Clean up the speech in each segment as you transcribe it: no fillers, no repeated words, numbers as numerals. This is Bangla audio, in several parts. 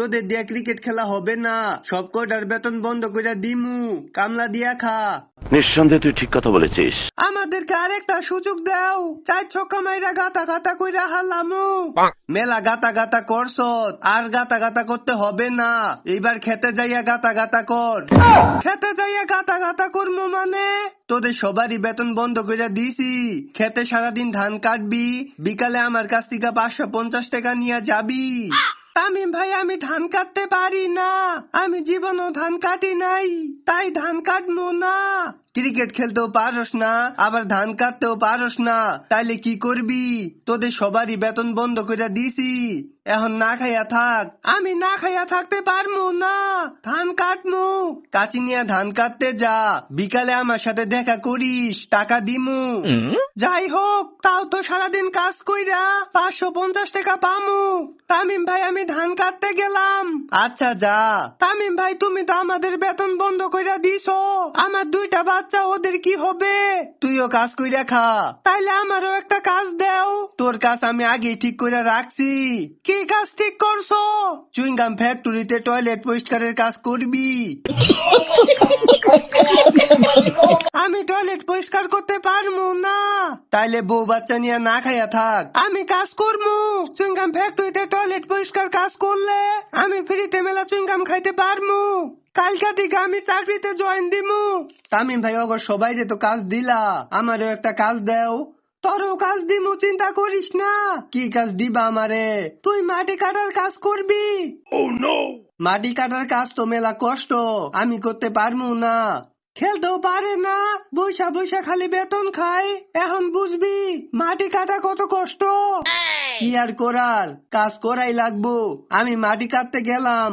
তোদের দিয়া ক্রিকেট খেলা হবে না, সব কয়টার বেতন বন্ধ কইরা দিমু, কামলা দিয়া খা। নিঃসন্দেহে তুই ঠিক কথা বলেছিস। আমাদেরকে আরেকটা সুযোগ দাও, 4 ছক্কা মাইরা গাতা গাতা কইরা হারলামু। মেলা গাতা গাতা করছত, আর গাতা গাতা করতে হবে না, এইবার খেতে যাইয়া গাতা গাতা কর। খেতে যাইয়া গাতা গাতা করমু মানে? তোদের সবারই বেতন বন্ধ কইরা দিছি, খেতে সারাদিন ধান কাটবি, বিকালে আমার কাছ থেকে 550 টাকা নিয়ে যাবি। তামিম ভাই, আমি ধান কাটতে পারি না, আমি জীবনও ধান কাটি নাই, তাই ধান কাটবো না। ক্রিকেট খেলতেও পারস না, আবার ধান কাটতেও পারস না, তাইলে কি করবি? তোদের সবারই বেতন বন্ধ করে দিছি, এখন না খাইয়া থাক। আমি না খাইয়া থাকতে পারবো না, ধান কাটমু। কাচি নিয়ে ধান কাটতে যা, বিকালে আমার সাথে দেখা করিস, টাকা দিমু। যাই হোক, তাও তো সারাদিন কাজ কইরা 550 টাকা পামু। তামিম ভাই, আমি ধান কাটতে গেলাম। আচ্ছা যা। তামিম ভাই, তুমি তো আমাদের বেতন বন্ধ কইরা দিছো, আমার 2টা বাচ্চা, ওদের কি হবে? তুইও কাজ কইরা খা। তাইলে আমারও একটা কাজ দাও। তোর কাজ আমি আগে ঠিক কইরা রাখছি। কি কাজ ঠিক করছো? চুইংগাম ফ্যাক্টরিতে টয়লেট পরিষ্কারের কাজ করবি। আমি টয়লেট পরিষ্কার করতে পারবো না। তাইলে বউ বাচ্চা নিয়ে না খাইয়া থাক, আমি কাজ করবো। চুইংগাম ফ্যাক্টরিতে টয়লেট পরিষ্কার কাজ করলে আমি ফ্রিতে মেলা চুইংগাম খাইতে পারবো। কালকা থেকে আমি চাকরিতে জয়েন দিমু। তামিম ভাই, অগর সবাই যে তো কাজ দিলা, আমারও একটা কাজ দেও। তোরও কাজ দিমু, চিন্তা করিস না। কি কাজ দিবা আমারে? তুই মাটি কাটার কাজ করবি। মাটি কাটার কাজ তো মেলা কষ্ট, আমি করতে পারবো না। খেলতেও পারে না, বৈশা বৈশা খালি বেতন খায়, এখন বুঝবি মাটি কাটা কত কষ্ট। কি আর করার, কাজ করাই লাগবো। আমি মাটি কাটতে গেলাম,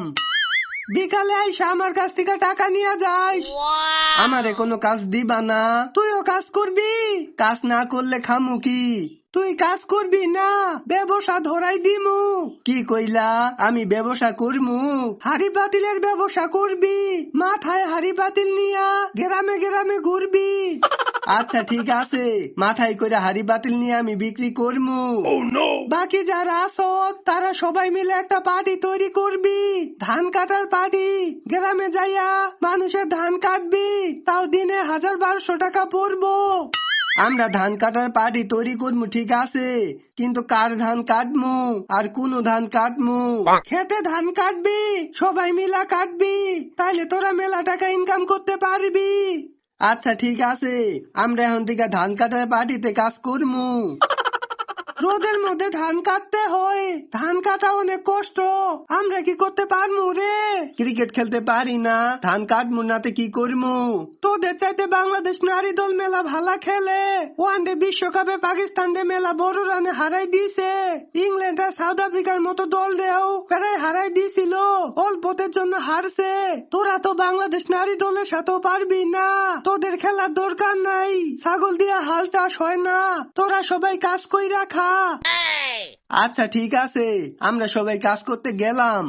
বিকালে আইসা আমার কাছ থেকে টাকা নিয়ে যাস। আমারে কোনো কাজ দিবা না? তুইও কাজ করবি? কাজ না করলে খামু কি? তুই কাজ করবি না, ব্যবসা ধরাই দিমু। কি কইলা? আমি ব্যবসা করমু? হাড়ি পাতিলের ব্যবসা করবি, মাথায় হাড়ি পাতিল নিয়া গ্রামে গ্রামে ঘুরবি। আচ্ছা ঠিক আছে, মাথায় করে হাড়ি বাতিল নিয়ে আমি বিক্রি করমু। বাকি যারা আছো তারা সবাই মিলে একটা পার্টি তৈরি করবি, ধান কাটার পার্টি। গ্রামে যাইয়া মানুষের ধান কাটবি, তাও দিনে 1000-1200 টাকা পড়বো। আমরা ধান কাটার পার্টি তৈরি করবো ঠিক আছে, কিন্তু কার ধান কাটমু আর কোন ধান কাটমু? খেতে ধান কাটবি, সবাই মিলা কাটবি, তাইলে তোরা মেলা টাকা ইনকাম করতে পারবি। আচ্ছা ঠিক আছে, আমরা এখন থেকে ধান কাটার পার্টিতে কাজ করমু। রোদের মধ্যে ধান কাটতে হয়, ধান কাটা অনেক কষ্ট, আমরা কি করতে পারমু রে? ক্রিকেট খেলতে পারি না, ধান কাটমু নাতে কি করমু? তোদের চাইতে বাংলাদেশ নারী দল মেলা ভালা খেলে, ওয়ানডে বিশ্বকাপে পাকিস্তান দে মেলা বড় রানে হারাই দিছে, ইংল্যান্ড আর সাউথ আফ্রিকার মতো দল দেও প্রায় হারাই দিছিল, অল্পতের জন্য হারছে। তোরা তো বাংলাদেশ নারী দলের সাথেও পারবি না, তোদের খেলার দরকার নাই, ছাগল দিয়া হাল চাষ হয় না, তোরা সবাই কাজ কইরা খা। আচ্ছা ঠিক আছে, আমরা সবাই কাজ করতে গেলাম।